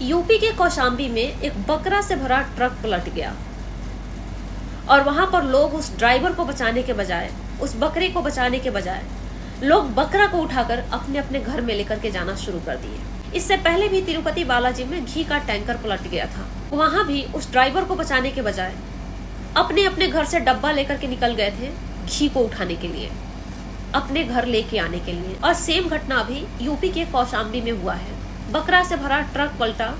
UP के कौशाम्बी में एक बकरा से भरा ट्रक पलट गया और वहां पर लोग उस ड्राइवर को बचाने के बजाय, उस बकरे को बचाने के बजाय लोग बकरा को उठाकर अपने अपने घर में लेकर के जाना शुरू कर दिए। इससे पहले भी तिरुपति बालाजी में घी का टैंकर पलट गया था। वहां भी उस ड्राइवर को बचाने के बजाय अपने अपने घर से डब्बा लेकर के निकल गए थे घी को उठाने के लिए, अपने घर लेके आने के लिए। और सेम घटना भी यूपी के कौशाम्बी में हुआ है। बकरा से भरा ट्रक पलटा,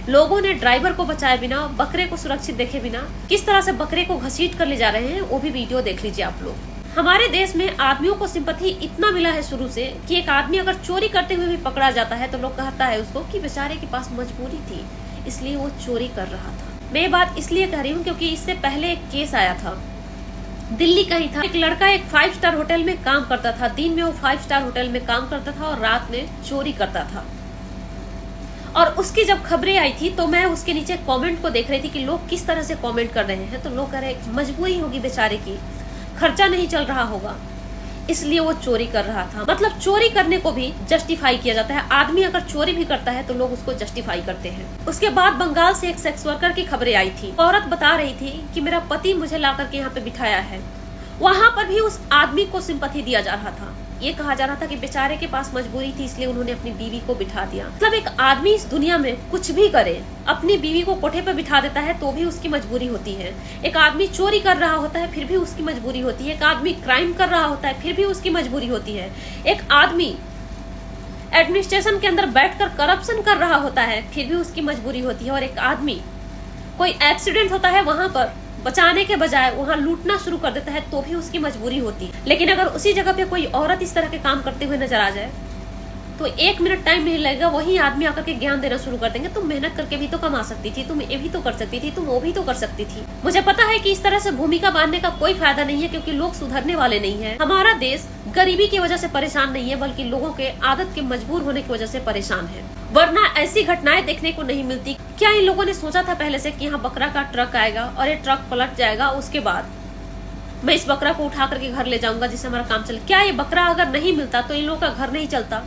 लोगों ने ड्राइवर को बचाए बिना, बकरे को सुरक्षित देखे बिना किस तरह से बकरे को घसीट कर ले जा रहे हैं, वो भी वीडियो देख लीजिए आप लोग। हमारे देश में आदमियों को सिंपैथी इतना मिला है शुरू से कि एक आदमी अगर चोरी करते हुए भी पकड़ा जाता है तो लोग कहता है उसको कि बेचारे के पास मजबूरी थी इसलिए वो चोरी कर रहा था। मैं ये बात इसलिए कह रही हूँ क्योंकि इससे पहले एक केस आया था, दिल्ली का ही था। एक लड़का एक 5 स्टार होटल में काम करता था। दिन में वो 5 स्टार होटल में काम करता था और रात में चोरी करता था। और उसकी जब खबरें आई थी तो मैं उसके नीचे कमेंट को देख रही थी कि लोग किस तरह से कमेंट कर रहे हैं। तो लोग कह रहे हैं मजबूरी होगी बेचारे की, खर्चा नहीं चल रहा होगा इसलिए वो चोरी कर रहा था। मतलब चोरी करने को भी जस्टिफाई किया जाता है। आदमी अगर चोरी भी करता है तो लोग उसको जस्टिफाई करते हैं। उसके बाद बंगाल से एक सेक्स वर्कर की खबरें आई थी। औरत बता रही थी कि मेरा पति मुझे ला करके यहाँ पे बिठाया है। वहां पर भी उस आदमी को सिंपैथी दिया जा रहा था। ये कहा जा रहा था कि बेचारे के पास मजबूरी थी इसलिए उन्होंने अपनी बीवी को बिठा दिया। मतलब एक आदमी इस दुनिया में कुछ भी करे, अपनी बीवी को कोठे पे बिठा देता है तो भी उसकी मजबूरी होती है। एक आदमी चोरी कर रहा होता है फिर भी उसकी मजबूरी होती है। एक आदमी क्राइम कर रहा होता है फिर भी उसकी मजबूरी होती है। एक आदमी एडमिनिस्ट्रेशन के अंदर बैठकर करप्शन कर रहा होता है फिर भी उसकी मजबूरी होती है। और एक आदमी कोई एक्सीडेंट होता है वहां पर बचाने के बजाय वहां लूटना शुरू कर देता है तो भी उसकी मजबूरी होती है। लेकिन अगर उसी जगह पे कोई औरत इस तरह के काम करते हुए नजर आ जाए तो 1 मिनट टाइम नहीं लगेगा, वही आदमी आकर के ज्ञान देना शुरू कर देंगे। तुम मेहनत करके भी तो कमा सकती थी, तुम ये भी तो कर सकती थी, तुम वो भी तो कर सकती थी। मुझे पता है कि इस तरह से भूमिका बांधने का कोई फायदा नहीं है क्योंकि लोग सुधरने वाले नहीं है। हमारा देश गरीबी की वजह से परेशान नहीं है बल्कि लोगों के आदत के मजबूर होने की वजह से परेशान है। वरना ऐसी घटनाएं देखने को नहीं मिलती। क्या इन लोगों ने सोचा था पहले से कि यहाँ बकरा का ट्रक आएगा और ये ट्रक पलट जाएगा, उसके बाद मैं इस बकरा को उठा करके घर ले जाऊंगा जिससे हमारा काम चले? क्या ये बकरा अगर नहीं मिलता तो इन लोगों का घर नहीं चलता?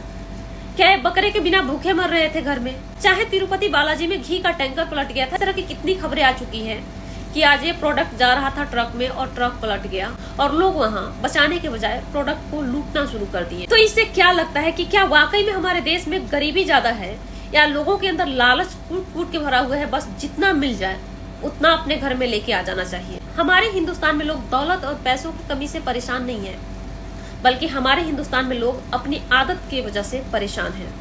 क्या ये बकरे के बिना भूखे मर रहे थे घर में? चाहे तिरुपति बालाजी में घी का टैंकर पलट गया था। इस तरह की कितनी खबरें आ चुकी है कि आज ये प्रोडक्ट जा रहा था ट्रक में और ट्रक पलट गया और लोग वहां बचाने के बजाय प्रोडक्ट को लूटना शुरू कर दिए। तो इससे क्या लगता है कि क्या वाकई में हमारे देश में गरीबी ज्यादा है या लोगों के अंदर लालच कूट कूट के भरा हुआ है, बस जितना मिल जाए उतना अपने घर में लेके आ जाना चाहिए? हमारे हिंदुस्तान में लोग दौलत और पैसों की कमी से परेशान नहीं है बल्कि हमारे हिंदुस्तान में लोग अपनी आदत की वजह से परेशान हैं।